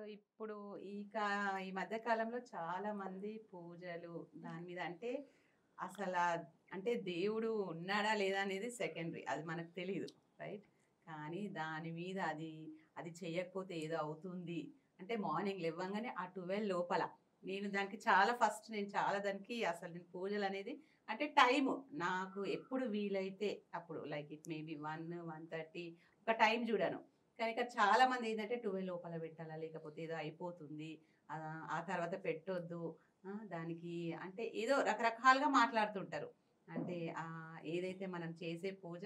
ఇప్పుడు ఈ ఈ మధ్య కాలంలో చాలా మంది పూజలు దాని మీద అంటే అసలు అంటే దేవుడు ఉన్నాడా లేదా అనేది సెకండరీ, అది మనకు తెలియదు, రైట్? కానీ దాని మీద అది అది చేయకపోతే ఏదో అవుతుంది అంటే మార్నింగ్ లేవగానే ఆ 12 లోపల నేను దానికి చాలా ఫస్ట్ నేను చాలా దానికి అసలు నేను పూజలు అనేది అంటే టైము నాకు ఎప్పుడు వీలైతే అప్పుడు లైక్ ఇట్ మేబీ 1, 1:30 ఒక టైం చూడాను. కానీ ఇక్కడ చాలా మంది ఏంటంటే 12 లోపల పెట్టాలా లేకపోతే ఏదో అయిపోతుంది, ఆ తర్వాత పెట్టొద్దు, దానికి అంటే ఏదో రకరకాలుగా మాట్లాడుతుంటారు. అంటే ఏదైతే మనం చేసే పూజ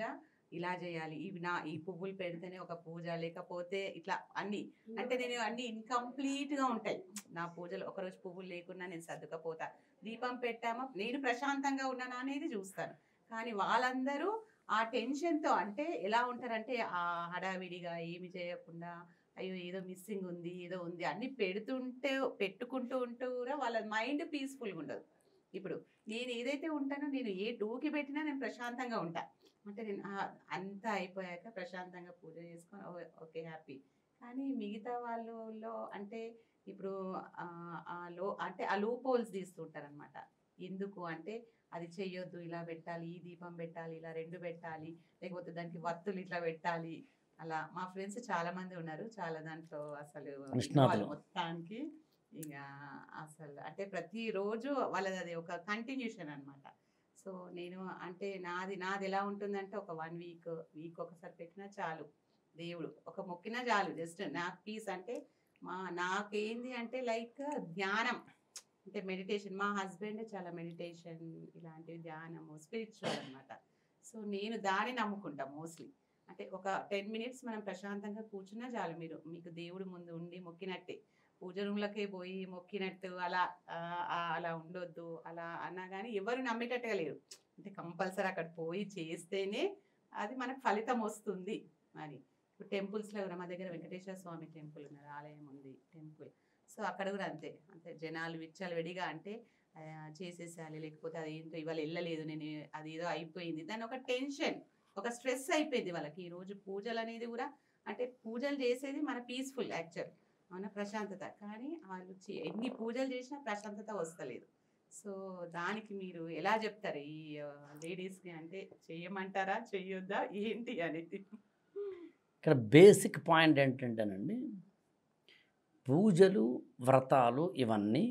ఇలా చేయాలి, ఇవి ఈ పువ్వులు పెడితేనే ఒక పూజ, లేకపోతే ఇట్లా అన్ని అంటే నేను అన్ని ఇన్కంప్లీట్గా ఉంటాయి నా పూజలు. ఒకరోజు పువ్వులు లేకున్నా నేను సర్దుకపోతా, దీపం పెట్టామా నేను ప్రశాంతంగా ఉన్నానా అనేది చూస్తాను. కానీ వాళ్ళందరూ ఆ టెన్షన్‌తో అంటే ఎలా ఉంటారంటే హడావిడిగా ఏమి చేయకుండా అయ్యో! ఏదో మిస్సింగ్ ఉంది, ఏదో ఉంది అన్నీ పెట్టుకుంటూ ఉంటూ కూడా వాళ్ళ మైండ్ పీస్‌ఫుల్‌గా ఉండదు. ఇప్పుడు నేను ఏదైతే ఉంటానో నేను ఏ 2కి పెట్టినా నేను ప్రశాంతంగా ఉంటా. అంటే నేను అంతా అయిపోయాక ప్రశాంతంగా పూజ చేసుకొని ఓకే హ్యాపీ. కానీ మిగతా వాళ్ళలో అంటే ఇప్పుడు అంటే ఆ లూప్ హోల్స్ తీస్తుంటారనమాట. ఎందుకు అంటే అది చెయ్యొద్దు, ఇలా పెట్టాలి, ఈ దీపం పెట్టాలి, ఇలా 2 పెట్టాలి, లేకపోతే దానికి వత్తులు ఇట్లా పెట్టాలి. అలా మా ఫ్రెండ్స్ చాలా మంది ఉన్నారు. చాలా దాంట్లో అసలు ఇన్వాల్వ్ నిష్ణాతులు. మొత్తానికి. ఇక అసలు అంటే ప్రతిరోజు వాళ్ళది అది ఒక కంటిన్యూషన్ అనమాట. సో నేను అంటే నాది ఎలా ఉంటుందంటే ఒక 1 వీక్ ఒకసారి పెట్టినా చాలు. దేవుడు ఒక మొక్కినా చాలు, జస్ట్ నాకు పీస్ అంటే నాకేంది అంటే లైక్ ధ్యానం, అంటే మెడిటేషన్. మా హస్బెండ్ చాలా మెడిటేషన్ ఇలాంటివి ధ్యానము స్పిరిచువల్ అనమాట. సో నేను దాన్ని నమ్ముకుంటా మోస్ట్లీ. అంటే ఒక 10 మినిట్స్ మనం ప్రశాంతంగా కూర్చున్నా చాలు, మీకు దేవుడు ముందు ఉండి మొక్కినట్టే. పూజ రూమ్‌లకే పోయి మొక్కినట్టు అలా అలా ఉండొద్దు. అలా అన్నా గానీ ఎవరు నమ్మేటట్టుగా లేరు. అంటే కంపల్సరీ అక్కడ పోయి చేస్తేనే అది మనకు ఫలితం వస్తుంది అని. ఇప్పుడు టెంపుల్స్‌లో కూడా మా దగ్గర వెంకటేశ్వర స్వామి టెంపుల్ ఉన్నది. ఆలయం ఉంది, టెంపుల్. సో అక్కడ కూడా అంతే. అంతే జనాలు విచ్చలవిడిగా అంటే చేసేసేయాలి, లేకపోతే అదేంటో ఇవాళ ఎళ్ళలేదు నేను, అదేదో అయిపోయింది. దాన్ని ఒక టెన్షన్, ఒక స్ట్రెస్ అయిపోయింది వాళ్ళకి. ఈరోజు పూజలనేది కూడా అంటే పూజలు చేసేది మన పీస్‌ఫుల్ యాక్చువల్. అవునా? ప్రశాంతత. కానీ వాళ్ళు ఎన్ని పూజలు చేసినా ప్రశాంతత వస్తలేదు. సో దానికి మీరు ఎలా చెప్తారు ఈ లేడీస్‌కి? అంటే చెయ్యమంటారా? చెయ్యొద్దా? ఏంటి అనేది? ఇక్కడ బేసిక్ పాయింట్ ఏంటంటేనండి, పూజలు, వ్రతాలు ఇవన్నీ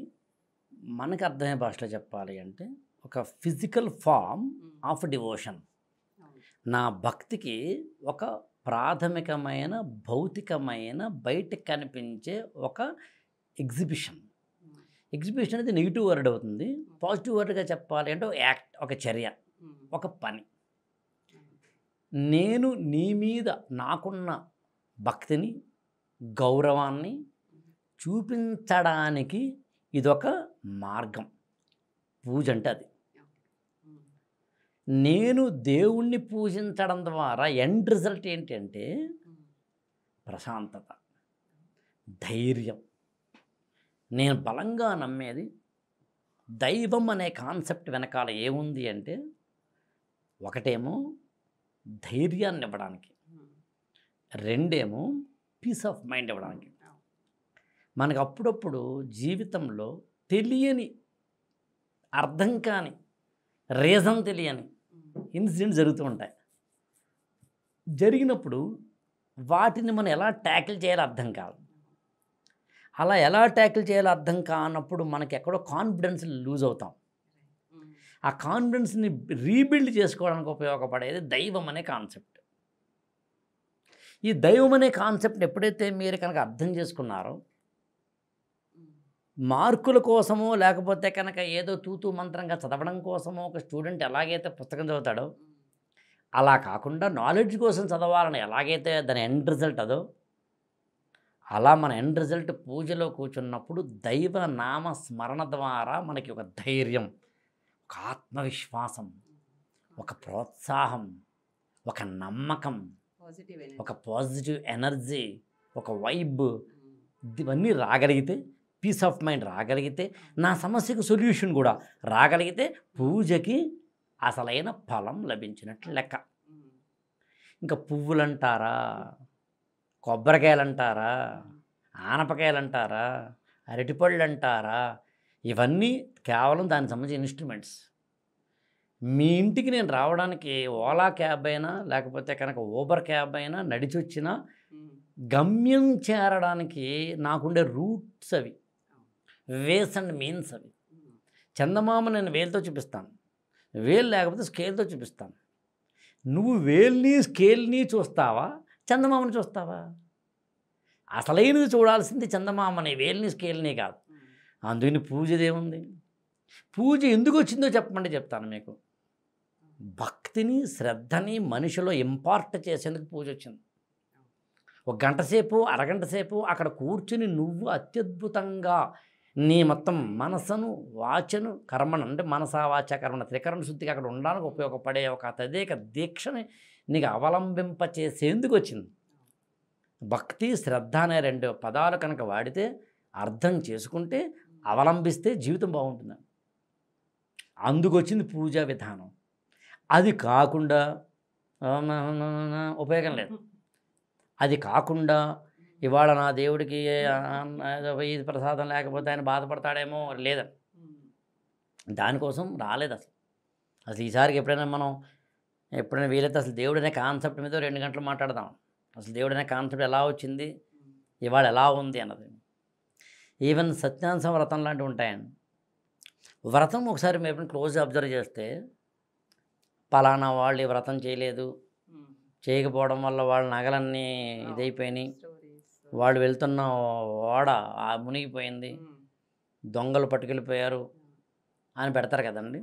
మనకు అర్థమయ్యే భాషలో చెప్పాలి అంటే ఒక ఫిజికల్ ఫామ్ ఆఫ్ డివోషన్. అవును. నా భక్తికి ఒక ప్రాథమికమైన భౌతికమైన బయటకు కనిపించే ఒక ఎగ్జిబిషన్. హ్మ్. ఎగ్జిబిషన్ అనేది నెగిటివ్ వర్డ్ అవుతుంది. పాజిటివ్ వర్డ్గా చెప్పాలి అంటే ఒక యాక్ట్, ఒక చర్య, హ్మ్. ఒక పని. అవును. నేను నీ మీద నాకున్న భక్తిని, గౌరవాన్ని చూపించడానికి ఇదొక మార్గం. పూజ అంటే అది. హ్మ్. నేను దేవుణ్ణి పూజించడం ద్వారా ఎండ్ రిజల్ట్ ఏంటంటే హ్మ్. ప్రశాంతత, ధైర్యం. నేను బలంగా నమ్మేది దైవం అనే కాన్సెప్ట్ వెనకాల ఏముంది అంటే ఒకటేమో ధైర్యాన్ని ఇవ్వడానికి, హ్మ్. రెండేమో పీస్ ఆఫ్ మైండ్ ఇవ్వడానికి. అవును. మనకు అప్పుడప్పుడు జీవితంలో తెలియని, అర్థం కాని, రీజన్ తెలియని హ్మ్. ఇన్సిడెంట్స్ జరుగుతూ ఉంటాయి. జరిగినప్పుడు వాటిని మనం ఎలా ట్యాకిల్ చేయాలో అర్థం కాదు. అలా ఎలా ట్యాకిల్ చేయాలో అర్థం కానప్పుడు మనకి ఎక్కడో కాన్ఫిడెన్స్ లూజ్ అవుతాం. హ్మ్. ఆ కాన్ఫిడెన్స్ని రీబిల్డ్ చేసుకోవడానికి ఉపయోగపడేది దైవం అనే కాన్సెప్ట్. ఈ దైవం అనే కాన్సెప్ట్ ఎప్పుడైతే మీరు కనుక అర్థం చేసుకున్నారో, హ్మ్. మార్కుల కోసమో లేకపోతే కనుక ఏదో తూతూ మంత్రంగా చదవడం కోసమో ఒక స్టూడెంట్ ఎలాగైతే పుస్తకం చదువుతాడో, హ్మ్. అలా కాకుండా నాలెడ్జ్ కోసం చదవాలని ఎలాగైతే దాని ఎండ్ రిజల్ట్ అదో, అలా మన ఎండ్ రిజల్ట్ పూజలో కూర్చున్నప్పుడు దైవ నామ స్మరణ ద్వారా మనకి ఒక ధైర్యం, ఒక ఆత్మవిశ్వాసం, ఒక ప్రోత్సాహం, ఒక నమ్మకం, పాజిటివ్ ఒక ఎనర్జీ. పాజిటివ్ ఎనర్జీ, ఒక వైబ్, హ్మ్. ఇవన్నీ రాగలిగితే, పీస్ ఆఫ్ మైండ్ రాగలిగితే, నా సమస్యకు సొల్యూషన్ కూడా రాగలిగితే పూజకి అసలైన ఫలం లభించినట్లు లెక్క. ఇంకా పువ్వులంటారా, కొబ్బరికాయలంటారా, ఆనపకాయలు అంటారా, అరటిపళ్ళు అంటారా, ఇవన్నీ కేవలం దానికి సంబంధించిన ఇన్స్ట్రుమెంట్స్. మీ ఇంటికి నేను రావడానికి ఓలా క్యాబ్ అయినా లేకపోతే కనుక ఊబర్ క్యాబ్ అయినా నడిచొచ్చినా గమ్యం చేరడానికి నాకుండే రూట్స్ అవి, వేస్ అండ్ మీన్స్ అవి. చందమామ నేను వేలుతో చూపిస్తాను, వేలు లేకపోతే స్కేల్తో చూపిస్తాను. నువ్వు వేల్ని స్కేల్ని చూస్తావా, చందమామని చూస్తావా? అసలైనది చూడాల్సింది చందమామని, వేల్ని స్కేల్ని కాదు. అందుకని పూజదేముంది? పూజ ఎందుకు వచ్చిందో చెప్పమంటే చెప్తాను మీకు. భక్తిని శ్రద్ధని మనిషిలో ఇంపార్ట్ చేసేందుకు పూజ వచ్చింది. ఒక గంట సేపు అరగంట సేపు అక్కడ కూర్చుని నువ్వు అత్యద్భుతంగా నీ మొత్తం మనసును వాచను కర్మను, అంటే మనస వాచ కర్మను త్రికరణ శుద్ధికి అక్కడ ఉండడానికి ఉపయోగపడే ఒక తదేక దీక్షని నీకు అవలంబింపచేసేందుకు వచ్చింది. భక్తి శ్రద్ధ అనే 2 పదాలు కనుక వాడితే, అర్థం చేసుకుంటే, అవలంబిస్తే జీవితం బాగుంటుంది. అందుకొచ్చింది పూజా విధానం. అది కాకుండా ఉపయోగం లేదు. అది కాకుండా ఇవాళ నా దేవుడికి ఇది ప్రసాదం లేకపోతే ఆయన బాధపడతాడేమో, లేదని దానికోసం రాలేదు అసలు. అసలు ఈసారికి ఎప్పుడైనా వీలైతే అసలు దేవుడు అనే కాన్సెప్ట్ మీద 2 గంటలు మాట్లాడదాం. అసలు దేవుడు అనే కాన్సెప్ట్ ఎలా వచ్చింది, ఇవాళ ఎలా ఉంది అన్నది. ఈవెన్ సత్యనారాయణ వ్రతం లాంటివి ఉంటాయండి. వ్రతం ఒకసారి మేము క్లోజ్ అబ్జర్వ్ చేస్తే, పలానా వాళ్ళు ఈ వ్రతం చేయలేదు, చేయకపోవడం వల్ల వాళ్ళ నగలన్నీ ఇదైపోయినాయి, వాళ్ళు వెళ్తున్న ఓడ మునిగిపోయింది, దొంగలు పట్టుకెళ్ళిపోయారు అని పెడతారు కదండి.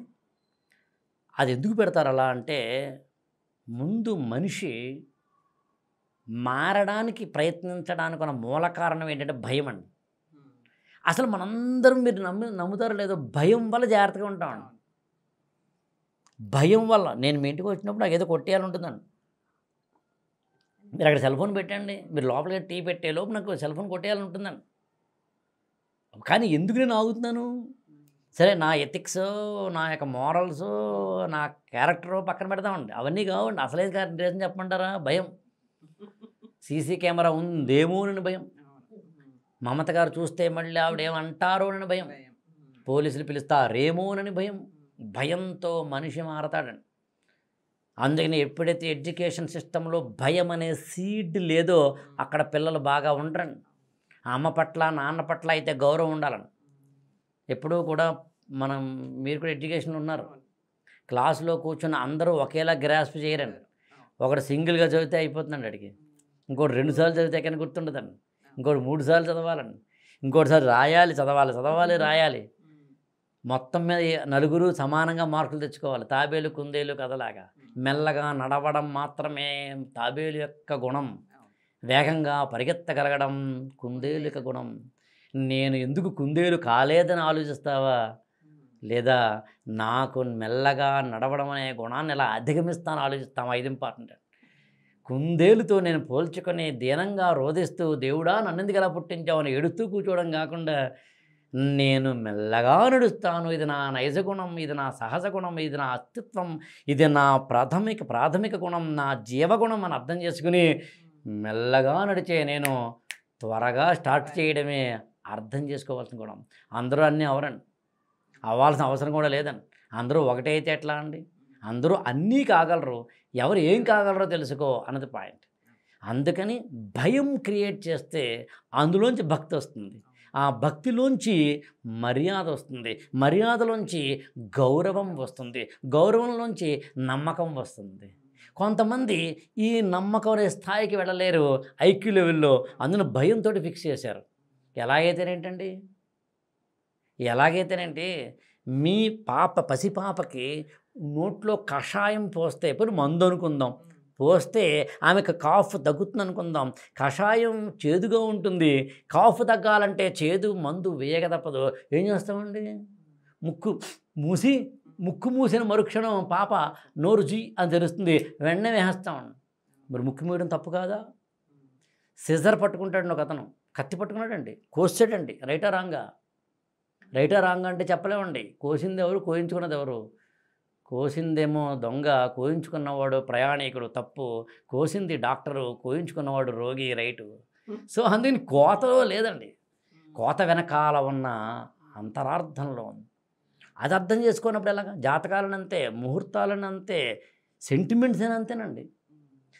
అది ఎందుకు పెడతారు అలా అంటే, ముందు మనిషి మారడానికి ప్రయత్నించడానికి ఉన్న మూల కారణం ఏంటంటే భయం అండి. అసలు మనందరం మీరు నమ్ముతారో లేదో, భయం వల్ల జాగ్రత్తగా ఉంటామండి. భయం వల్ల నేను మీ ఇంటికి వచ్చినప్పుడు నాకు ఏదో కొట్టేయాలని ఉంటుందండి. మీరు అక్కడ సెల్ ఫోన్ పెట్టండి, మీరు లోపలికి టీ పెట్టే లోపు నాకు సెల్ ఫోన్ కొట్టేయాలని ఉంటుందండి. కానీ ఎందుకు నేను ఆగుతున్నాను? సరే, నా ఎథిక్స్, నా యొక్క మోరల్స్, నా క్యారెక్టరు పక్కన పెడతామండి. అవన్నీ కావండి. అసలైన రీజన్ చెప్పమంటారా? భయం. సీసీ కెమెరా ఉందేమోనని భయం, మమత గారు చూస్తే మళ్ళీ ఆవిడ ఏమంటారోనని భయం, పోలీసులు పిలుస్తారేమోనని భయం. భయంతో మనిషి మారతాడండి. అందుకని ఎప్పుడైతే ఎడ్యుకేషన్ సిస్టంలో భయం అనే సీడ్ లేదో అక్కడ పిల్లలు బాగా ఉండరండి. అమ్మ పట్ల నాన్న పట్ల అయితే గౌరవం ఉండాలని. ఎప్పుడూ కూడా మీరు కూడా ఎడ్యుకేషన్ ఉన్నారు, క్లాసులో కూర్చున్న అందరూ ఒకేలా గ్రాస్ప్ చేయరండి. ఒకటి సింగిల్గా చదివితే అయిపోతుందండి, అడిగి ఇంకోటి 2 సార్లు చదివితే కానీ గుర్తుండదండి, ఇంకోటి 3 సార్లు చదవాలండి, ఇంకోటిసారి చదవాలి రాయాలి. మొత్తం మీద నలుగురు సమానంగా మార్కులు తెచ్చుకోవాలి. తాబేలు కుందేలు కథలాగా మెల్లగా నడవడం మాత్రమే తాబేలు యొక్క గుణం, వేగంగా పరిగెత్తగలగడం కుందేలు యొక్క గుణం. నేను ఎందుకు కుందేలు కాలేదని ఆలోచిస్తావా, లేదా నాకు మెల్లగా నడవడం అనే గుణాన్ని ఎలా అధిగమిస్తాను ఆలోచిస్తావా? ఇది ఇంపార్టెంట్. కుందేలుతో నేను పోల్చుకొని దీనంగా రోధిస్తూ దేవుడా నన్నెందుకు ఎలా పుట్టించావని ఎడుతూ కూర్చోవడం కాకుండా, నేను మెల్లగా నడుస్తాను, ఇది నా నైజ గుణం, ఇది నా సహజ గుణం, ఇది నా అస్తిత్వం, ఇది నా ప్రాథమిక గుణం, నా జీవగుణం అని అర్థం చేసుకుని మెల్లగా నడిచే నేను త్వరగా స్టార్ట్ చేయడమే అర్థం చేసుకోవాల్సిన గుణం. అందరూ అన్నీ అవరండి, అవ్వాల్సిన అవసరం కూడా లేదండి. అందరూ ఒకటే అయితే ఎట్లా అండి? అందరూ అన్నీ కాగలరు, ఎవరు ఏం కాగలరో తెలుసుకో అన్నది పాయింట్. అందుకని భయం క్రియేట్ చేస్తే అందులోంచి భక్తి వస్తుంది, ఆ భక్తిలోంచి మర్యాద వస్తుంది, మర్యాదలోంచి గౌరవం వస్తుంది, గౌరవంలోంచి నమ్మకం వస్తుంది. కొంతమంది ఈ నమ్మకం అనే స్థాయికి వెళ్ళలేరు ఐక్యూ లెవెల్లో, అందులో భయంతో ఫిక్స్ చేశారు. ఎలాగైతేనేంటి మీ పసిపాపకి నోట్లో కషాయం పోస్తే, ఇప్పుడు మందు అనుకుందాం, పోస్తే ఆమెకు కాఫ్ తగ్గుతుంది అనుకుందాం, కషాయం చేదుగా ఉంటుంది, కాఫ్ తగ్గాలంటే చేదు మందు వేయక తప్పదు. ఏం చేస్తామండి? ముక్కు మూసిన మరుక్షణం పాప నోరు జీ అని తెలుస్తుంది, వెంటనే వేసేస్తామండి. మరి ముక్కు మూయడం తప్పు కాదా? సిజర్ పట్టుకుంటాడండి ఒక అతను, కత్తి పట్టుకున్నాడండి, కోసాడండి. రైటా రాంగా అంటే చెప్పలేమండి. కోసింది ఎవరు, కోయించుకున్నది ఎవరు? కోసిందేమో దొంగ, కోయించుకున్నవాడు ప్రయాణికుడు, తప్పు. కోసింది డాక్టరు, కోయించుకున్నవాడు రోగి, రైటు. సో అందుకని కోతలో లేదండి, కోత వెనకాల ఉన్న అంతరార్థంలో ఉంది. అది అర్థం చేసుకున్నప్పుడు ఎలాగా? జాతకాలను అంతే, ముహూర్తాలను అంతే, సెంటిమెంట్స్ అని అంతేనండి.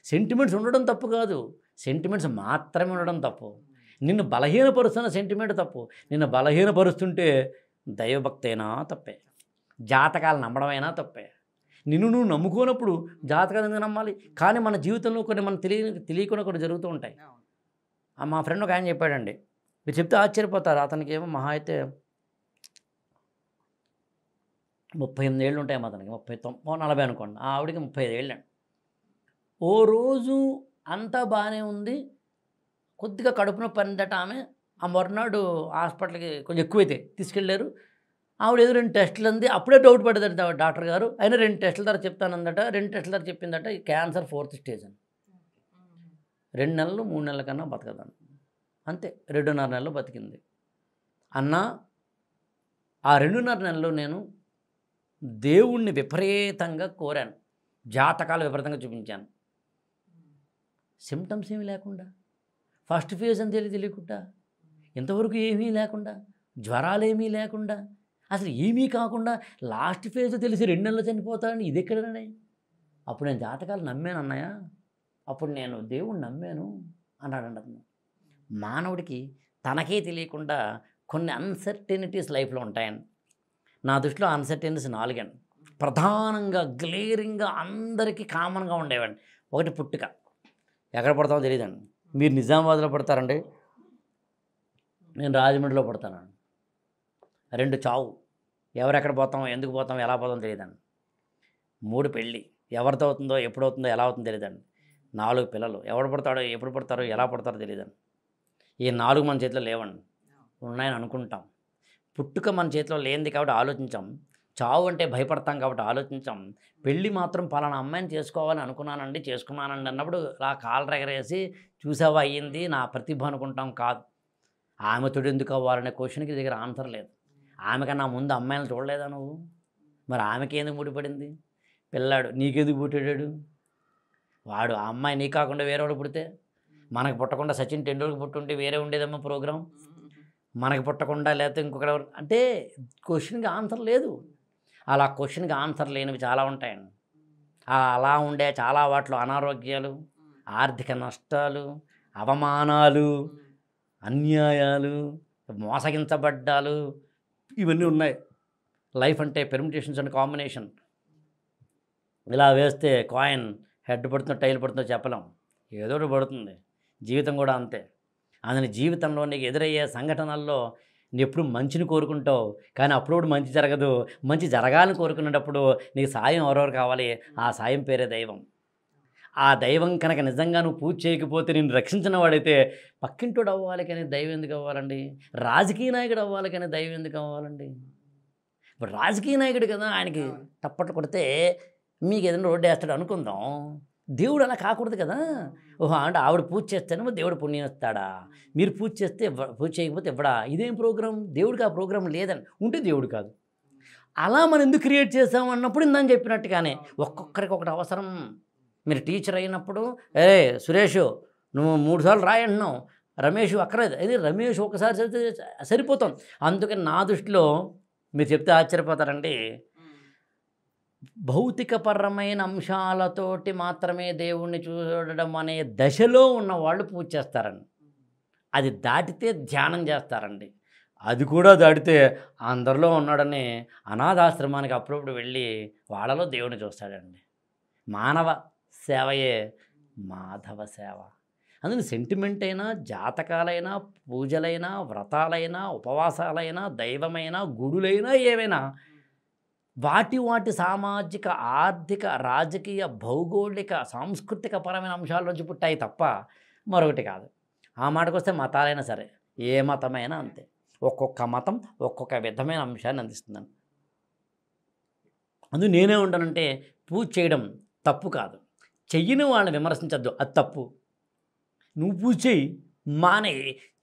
సెంటిమెంట్స్ ఉండడం తప్పు కాదు, సెంటిమెంట్స్ మాత్రమే ఉండడం తప్పు. నిన్ను బలహీనపరుస్తున్న సెంటిమెంట్ తప్పు. నిన్ను బలహీనపరుస్తుంటే దైవభక్తి అయినా తప్పే, జాతకాలు నమ్మడమైనా తప్పే. నిన్ను నువ్వు నమ్ముకోనప్పుడు జాతకాలు ఎందుకు నమ్మాలి? కానీ మన జీవితంలో కొన్ని మనం తెలియకుండా కొన్ని జరుగుతూ ఉంటాయి. మా ఫ్రెండ్ ఒక ఆయన చెప్పాడండి, మీరు చెప్తే ఆశ్చర్యపోతారు. అతనికి ఏమో మహా అయితే 38 ఏళ్ళు ఉంటాయేమో, అతనికి 40 అనుకోండి, ఆవిడికి 35 ఏళ్ళండి. ఓ రోజు అంతా బాగానే ఉంది, కొద్దిగా కడుపు నొప్పి అందట ఆమె. ఆ మరునాడు హాస్పిటల్కి కొంచెం ఎక్కువైతే తీసుకెళ్ళారు. ఆవిడ ఏదో 2 టెస్టులు అంది. అప్పుడే డౌట్ పడ్డదంట డాక్టర్ గారు. అయినా 2 టెస్టుల ద్వారా చెప్తానందట. 2 టెస్టుల ద్వారా చెప్పిందట ఈ క్యాన్సర్ 4th స్టేజ్ అని. 2 నెలలు 3 నెలల కన్నా బతకదాను, అంతే. 2.5 నెలలు బతికింది. అన్న ఆ 2.5 నెలలు నేను దేవుణ్ణి విపరీతంగా కోరాను, జాతకాలు విపరీతంగా చూపించాను. సిమ్టమ్స్ ఏమీ లేకుండా, ఫస్ట్ ఫేజ్ అని తెలియకుండా, ఇంతవరకు ఏమీ లేకుండా, జ్వరాలేమీ లేకుండా, అసలు ఏమీ కాకుండా లాస్ట్ ఫేజ్ తెలిసి 2 నెలలు చనిపోతాడని ఇది ఎక్కడనే? అప్పుడు నేను జాతకాలు నమ్మాను అన్నయ్య, అప్పుడు నేను దేవుణ్ణి నమ్మాను అన్నాడండి అతను. మానవుడికి తనకే తెలియకుండా కొన్ని అన్సర్టెనిటీస్ లైఫ్లో ఉంటాయని. నా దృష్టిలో అన్సర్టెనిటీస్ 4 అండి, ప్రధానంగా గ్లేరింగ్గా అందరికీ కామన్గా ఉండేవండి. ఒకటి పుట్టుక, ఎక్కడ పడతామో తెలియదండి. మీరు నిజామాబాద్లో పడతారండి, నేను రాజమండ్రిలో పడతానండి. 2 చావు, ఎవరెక్కడ పోతామో, ఎందుకు పోతామో, ఎలా పోతామో తెలియదండి. 3 పెళ్ళి, ఎవరితో అవుతుందో, ఎప్పుడు అవుతుందో, ఎలా అవుతుందో తెలియదండి. 4 పిల్లలు, ఎవడు పడతాడో, ఎప్పుడు పడతారో, ఎలా పడతారో తెలియదండి. ఈ 4 మన చేతిలో లేవండి, ఉన్నాయని అనుకుంటాం. పుట్టుక మన చేతిలో లేనిది కాబట్టి ఆలోచించాం, చావు అంటే భయపడతాం కాబట్టి ఆలోచించాం. పెళ్ళి మాత్రం పలానా అమ్మాయిని చేసుకోవాలని అనుకున్నానండి, చేసుకున్నానండి అన్నప్పుడు అలా కాలర్ ఎగరేసి చూసావా అయ్యింది నా ప్రతిభ అనుకుంటాం. కాదు, ఆమెతోడు ఎందుకు అవ్వాలనే క్వశ్చన్కి దగ్గర ఆన్సర్ లేదు. ఆమెకన్నా ముందు అమ్మాయిని చూడలేదా నువ్వు? మరి ఆమెకి ఎందుకు ముడిపడింది? పిల్లాడు నీకెందుకు పుట్టాడు? వాడు ఆ అమ్మాయి నీ కాకుండా వేరేవాడు పుడితే, మనకు పుట్టకుండా సచిన్ టెండూల్కర్ పుట్టుంటే వేరే ఉండేదమ్మా ప్రోగ్రాం. మనకి పుట్టకుండా లేకపోతే ఇంకొకటి అంటే క్వశ్చన్కి ఆన్సర్ లేదు. అలా క్వశ్చన్కి ఆన్సర్ లేనివి చాలా ఉంటాయండి. అలా ఉండే చాలా వాటిలో అనారోగ్యాలు, ఆర్థిక నష్టాలు, అవమానాలు, అన్యాయాలు, మోసగించబడ్డాలు, ఇవన్నీ ఉన్నాయి. లైఫ్ అంటే పెర్మిటేషన్స్ అండ్ కాంబినేషన్. ఇలా వేస్తే కాయిన్ హెడ్ పడుతుందో టైల్ పడుతుందో చెప్పలేం, ఏదో ఒకటి పడుతుంది. జీవితం కూడా అంతే. అందుని జీవితంలో నీకు ఎదురయ్యే సంఘటనల్లో నువ్వు ఎప్పుడు మంచిని కోరుకుంటావు, కానీ అప్పుడప్పుడు మంచి జరగదు. మంచి జరగాలని కోరుకునేటప్పుడు నీకు సాయం ఎవరెవరు కావాలి? ఆ సాయం పేరే దైవం. ఆ దైవం కనుక నిజంగా నువ్వు పూజ చేయకపోతే నిన్ను రక్షించిన వాడైతే పక్కింటోడు అవ్వాలి కానీ దైవం ఎందుకు అవ్వాలండి? రాజకీయ నాయకుడు అవ్వాలి కానీ దైవం ఎందుకు అవ్వాలండి? ఇప్పుడు రాజకీయ నాయకుడు కదా, ఆయనకి తప్పట్లు కొడితే మీకు ఏదైనా రోడ్డు వేస్తాడు అనుకుందాం. దేవుడు అలా కాకూడదు కదా. ఓహో అంటే ఆవిడ పూజ చేస్తేనేమో దేవుడు పుణ్యం ఇస్తాడా, మీరు పూజ చేస్తే పూజ చేయకపోతే ఇవ్వడా? ఇదేం ప్రోగ్రాం? దేవుడికి ఆ ప్రోగ్రాం లేదని ఉంటే దేవుడు కాదు. అలా మనం ఎందుకు క్రియేట్ చేసాం అన్నప్పుడు ఇందని చెప్పినట్టుగానే ఒక్కొక్కరికి ఒకటి అవసరం. మీరు టీచర్ అయినప్పుడు సురేష్ నువ్వు 3 సార్లు రాయి అంటున్నావు, రమేష్ అక్కర్లేదు, అది రమేష్ ఒకసారి చదివితే సరిపోతాం. అందుకని నా దృష్టిలో మీరు చెప్తే ఆశ్చర్యపోతారండి, భౌతికపరమైన అంశాలతోటి మాత్రమే దేవుణ్ణి చూడడం అనే దశలో ఉన్న వాళ్ళు పూజ చేస్తారండి. అది దాటితే ధ్యానం చేస్తారండి. అది కూడా దాటితే అందరిలో ఉన్నాడని అనాథాశ్రమానికి అప్పుడప్పుడు వెళ్ళి వాళ్ళలో దేవుడిని చూస్తాడండి. మానవ సేవయే మాధవ సేవ. అందుకని సెంటిమెంట్ అయినా, జాతకాలైనా, పూజలైనా, వ్రతాలైనా, ఉపవాసాలైనా, దైవమైనా, గుడులైనా, ఏవైనా వాటి సామాజిక, ఆర్థిక, రాజకీయ, భౌగోళిక, సాంస్కృతిక పరమైన అంశాల నుంచి పుట్టాయి తప్ప మరొకటి కాదు. ఆ మాటకు వస్తే మతాలైనా సరే, ఏ మతమైనా అంతే. ఒక్కొక్క మతం ఒక్కొక్క విధమైన అంశాన్ని అందిస్తుందని. అందుకు నేనే ఉంటానంటే పూజ చేయడం తప్పు కాదు, చెయ్యని వాళ్ళని విమర్శించద్దు, అది తప్పు. నువ్వు పూజ చెయ్యి, మానే,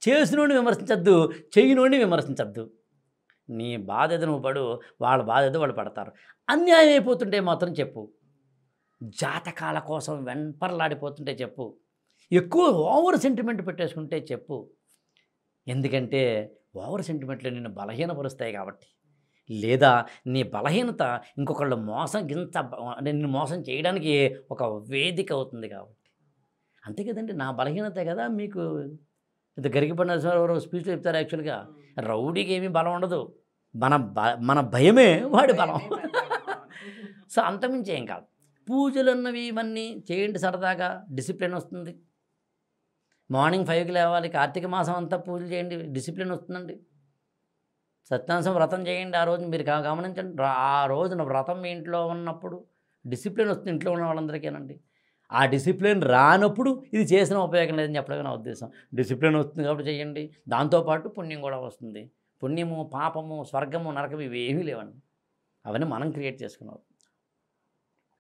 చేసినోడిని విమర్శించద్దు, చెయ్యనోడిని విమర్శించద్దు. నీ బాధ ఏదో నువ్వు పడు, వాళ్ళ బాధ ఏదో వాళ్ళు పడతారు. అన్యాయం అయిపోతుంటే మాత్రం చెప్పు, జాతకాల కోసం వెంపర్లాడిపోతుంటే చెప్పు. ఎక్కువ ఓవర్ సెంటిమెంట్ పెట్టేసుకుంటే చెప్పు. ఎందుకంటే ఓవర్ సెంటిమెంట్లు నిన్ను బలహీనపరుస్తాయి కాబట్టి. లేదా నీ బలహీనత ఇంకొకళ్ళు అంటే నిన్ను మోసం చేయడానికి ఒక వేదిక అవుతుంది కాబట్టి. అంతే కదండి, నా బలహీనతే కదా మీకు ఇది గరికపడిన నరసింహారావు స్పీచ్లో చెప్తారు. యాక్చువల్గా రౌడీకి ఏమీ బలం ఉండదు, మన భయమే వాడి బలం. సో అంతమించి ఏం కాదు. పూజలు అన్నవి ఇవన్నీ చేయండి, సరదాగా డిసిప్లిన్ వస్తుంది. మార్నింగ్ 5కి లేవాలి, కార్తీక మాసం అంతా పూజలు చేయండి, డిసిప్లిన్ వస్తుందండి. సత్యనారాయణ వ్రతం చేయండి, ఆ రోజు మీరు గమనించండి, ఆ రోజున వ్రతం మీ ఇంట్లో ఉన్నప్పుడు డిసిప్లిన్ వస్తుంది ఇంట్లో ఉన్న వాళ్ళందరికీనండి. ఆ డిసిప్లిన్ రానప్పుడు ఇది చేసిన ఉపయోగం లేదని చెప్పడమే నా ఉద్దేశం. డిసిప్లిన్ వస్తుంది కాబట్టి చేయండి, దాంతోపాటు పుణ్యం కూడా వస్తుంది. పుణ్యము, పాపము, స్వర్గము, నరకము ఇవి ఏమీ లేవండి, అవన్నీ మనం క్రియేట్ చేసుకున్నాం.